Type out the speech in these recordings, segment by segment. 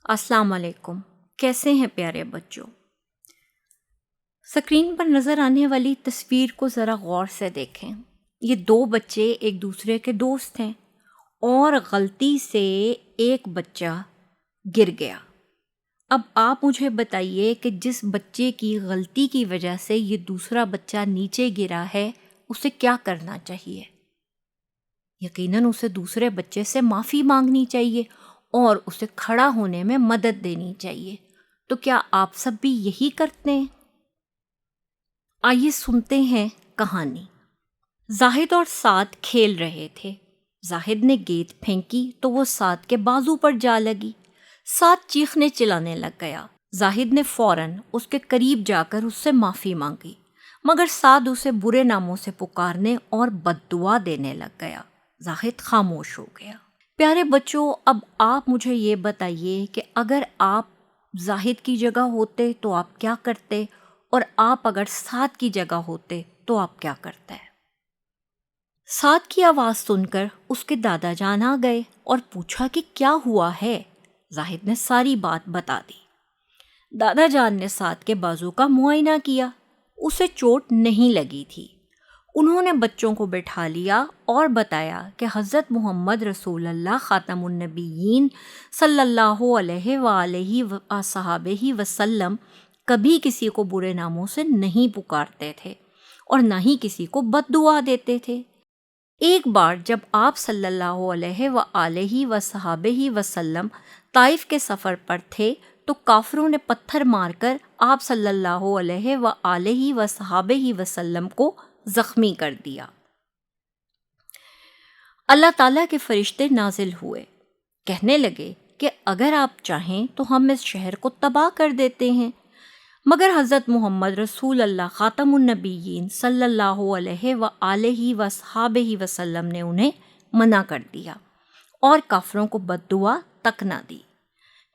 السلام علیکم، کیسے ہیں پیارے بچوں؟ اسکرین پر نظر آنے والی تصویر کو ذرا غور سے دیکھیں۔ یہ دو بچے ایک دوسرے کے دوست ہیں اور غلطی سے ایک بچہ گر گیا۔ اب آپ مجھے بتائیے کہ جس بچے کی غلطی کی وجہ سے یہ دوسرا بچہ نیچے گرا ہے اسے کیا کرنا چاہیے؟ یقیناً اسے دوسرے بچے سے معافی مانگنی چاہیے اور اسے کھڑا ہونے میں مدد دینی چاہیے۔ تو کیا آپ سب بھی یہی کرتے ہیں؟ آئیے سنتے ہیں کہانی۔ زاہد اور سعد کھیل رہے تھے۔ زاہد نے گیند پھینکی تو وہ سعد کے بازو پر جا لگی۔ سعد چیخنے چلانے لگ گیا۔ زاہد نے فوراً اس کے قریب جا کر اس سے معافی مانگی، مگر سعد اسے برے ناموں سے پکارنے اور بد دعا دینے لگ گیا۔ زاہد خاموش ہو گیا۔ پیارے بچوں، اب آپ مجھے یہ بتائیے کہ اگر آپ زاہد کی جگہ ہوتے تو آپ کیا کرتے، اور آپ اگر سعد کی جگہ ہوتے تو آپ کیا کرتے؟ سعد کی آواز سن کر اس کے دادا جان آ گئے اور پوچھا کہ کیا ہوا ہے۔ زاہد نے ساری بات بتا دی۔ دادا جان نے سعد کے بازو کا معائنہ کیا، اسے چوٹ نہیں لگی تھی۔ انہوں نے بچوں کو بٹھا لیا اور بتایا کہ حضرت محمد رسول اللہ خاتم النبیین صلی اللہ علیہ وآلہ وصحبہ وسلم کبھی کسی کو برے ناموں سے نہیں پکارتے تھے اور نہ ہی کسی کو بد دعا دیتے تھے۔ ایک بار جب آپ صلی اللہ علیہ وآلہ وصحبہ وسلم طائف کے سفر پر تھے تو کافروں نے پتھر مار کر آپ صلی اللہ علیہ وآلہ وصحبہ وسلم کو زخمی کر دیا۔ اللہ تعالیٰ کے فرشتے نازل ہوئے، کہنے لگے کہ اگر آپ چاہیں تو ہم اس شہر کو تباہ کر دیتے ہیں، مگر حضرت محمد رسول اللہ خاتم النبیین صلی اللہ علیہ وآلہ وصحبہ وسلم نے انہیں منع کر دیا اور کافروں کو بد دعا تک نہ دی۔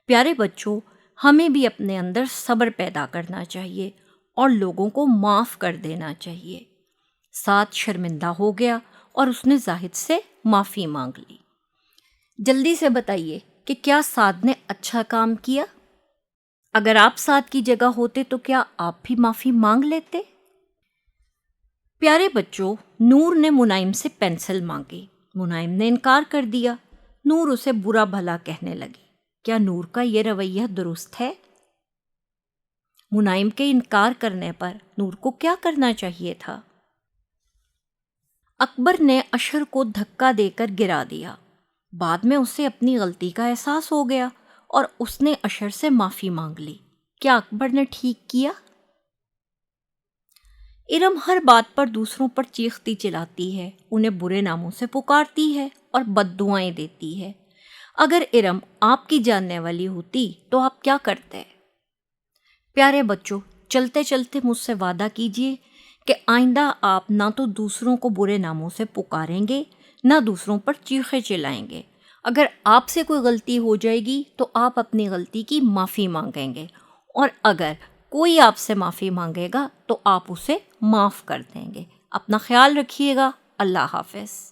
پیارے بچوں، ہمیں بھی اپنے اندر صبر پیدا کرنا چاہیے اور لوگوں کو معاف کر دینا چاہیے۔ سعد شرمندہ ہو گیا اور اس نے زاہد سے معافی مانگ لی۔ جلدی سے بتائیے کہ کیا سعد نے اچھا کام کیا؟ اگر آپ سعد کی جگہ ہوتے تو کیا آپ بھی معافی مانگ لیتے؟ پیارے بچوں، نور نے منائم سے پینسل مانگی، منائم نے انکار کر دیا۔ نور اسے برا بھلا کہنے لگی۔ کیا نور کا یہ رویہ درست ہے؟ منائم کے انکار کرنے پر نور کو کیا کرنا چاہیے تھا؟ اکبر نے اشر کو دھکا دے کر گرا دیا۔ بعد میں اسے اپنی غلطی کا احساس ہو گیا اور اس نے اشر سے معافی مانگ لی۔ کیا اکبر نے ٹھیک کیا؟ ارم ہر بات پر دوسروں پر چیختی چلاتی ہے، انہیں برے ناموں سے پکارتی ہے اور بد دعائیں دیتی ہے۔ اگر ارم آپ کی جاننے والی ہوتی تو آپ کیا کرتے؟ پیارے بچوں، چلتے چلتے مجھ سے وعدہ کیجیے کہ آئندہ آپ نہ تو دوسروں کو برے ناموں سے پکاریں گے، نہ دوسروں پر چیخے چلائیں گے۔ اگر آپ سے کوئی غلطی ہو جائے گی تو آپ اپنی غلطی کی معافی مانگیں گے، اور اگر کوئی آپ سے معافی مانگے گا تو آپ اسے معاف کر دیں گے۔ اپنا خیال رکھیے گا۔ اللہ حافظ۔